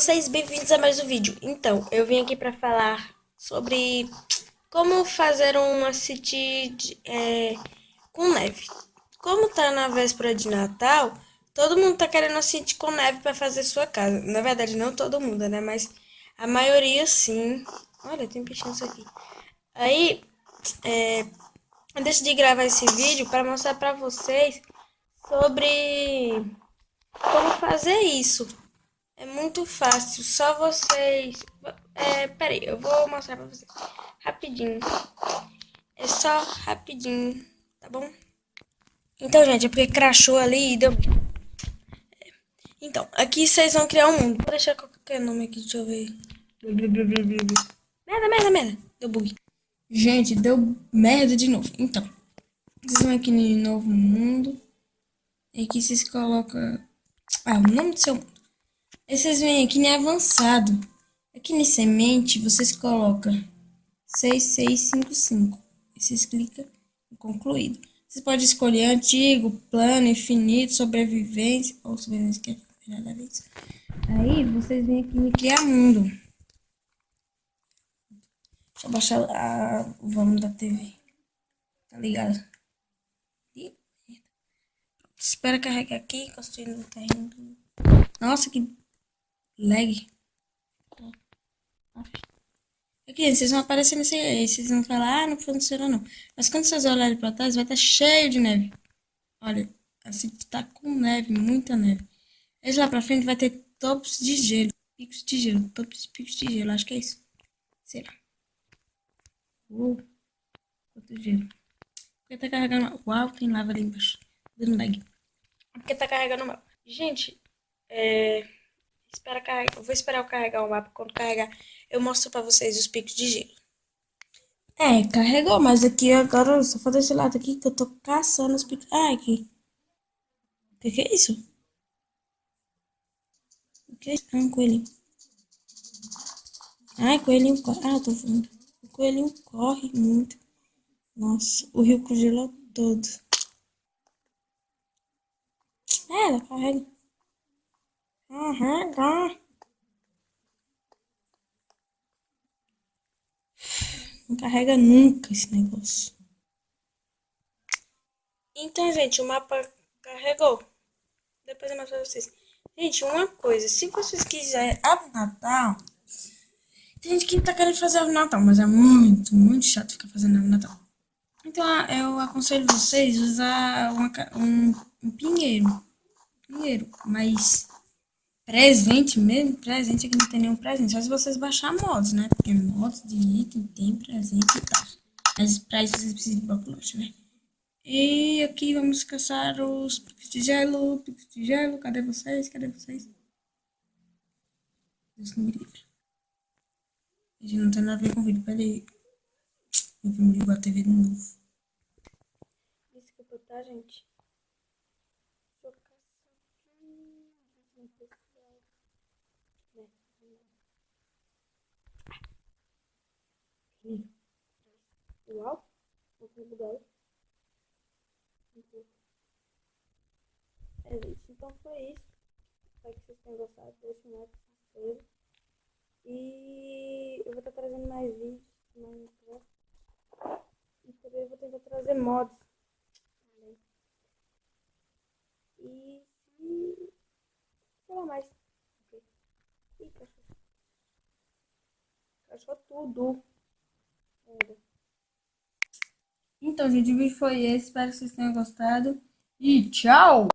vocês? Bem-vindos a mais um vídeo. Então, eu vim aqui para falar sobre como fazer uma city com neve. Como tá na véspera de Natal, todo mundo tá querendo uma city com neve para fazer sua casa. Na verdade, não todo mundo, né? Mas a maioria sim. Olha, tem peixinhos aqui. Aí, eu decidi gravar esse vídeo para mostrar para vocês sobre como fazer isso. É muito fácil, só vocês... peraí, eu vou mostrar pra vocês rapidinho. É só rapidinho, tá bom? Então, gente, é porque crashou ali e deu... Então, aqui vocês vão criar um mundo. Vou deixar qualquer nome aqui, deixa eu ver. Merda. Deu bug. Gente, deu merda de novo. Então, vocês vão aqui em novo mundo. E aqui vocês colocam... o nome do seu mundo. Aí vocês vêm aqui em avançado. Aqui em semente, vocês colocam 6655. E vocês clicam em concluído. Você pode escolher antigo, plano, infinito, sobrevivência ou sobrevivência, que é nada a ver isso. Aí vocês vêm aqui em criar mundo. Deixa eu baixar o volume da TV. Tá ligado? Espera carregar aqui, construindo o terreno. Nossa, que lag. Aqui, vocês vão aparecer nesse aí, vocês vão falar, não funciona não. Mas quando vocês olharem pra trás, vai estar cheio de neve. Olha, assim tá com neve, muita neve. Aí lá pra frente vai ter topos de gelo, picos de gelo, picos de gelo, acho que é isso. Sei lá. Quanto gelo. Porque tá carregando... Uau, tem lava ali embaixo. Dando lag. Porque tá carregando o mapa. Gente, eu vou esperar eu carregar o mapa. Quando carregar, eu mostro pra vocês os picos de gelo. Carregou, mas aqui agora só falta esse lado aqui que eu tô caçando os picos. Aqui. O que é isso? O que é isso? Um coelhinho. Coelhinho corre. Tô vendo. O coelhinho corre muito. Nossa, o rio congelou todo. Ela carrega. Não carrega nunca esse negócio. Então, gente, o mapa carregou. Depois eu mostro pra vocês. Gente, uma coisa. Se vocês quiserem árvore Natal... Tem gente que tá querendo fazer árvore Natal, mas é muito chato ficar fazendo árvore Natal. Então, eu aconselho vocês a usar um pinheiro. Mas presente mesmo, presente aqui não tem nenhum presente. Só se vocês baixar mods, né? Porque mods de item tem presente e tal. Mas pra isso vocês precisam de bloco loja, né? E aqui vamos caçar os picos de gelo, Cadê vocês? Deus me livre. A gente não tem nada a ver com o vídeo, peraí. Eu vou ligar a TV de novo. Desculpa, tá, gente? Uau, vou mudar. Gente, então foi isso. Espero que vocês tenham gostado. Deixa um like, se inscreva. E eu vou estar trazendo mais vídeos no Minecraft. E também vou tentar trazer mods. E sei lá mais. Ih, cachorro tudo. Então, gente, o vídeo foi esse. Espero que vocês tenham gostado. E tchau!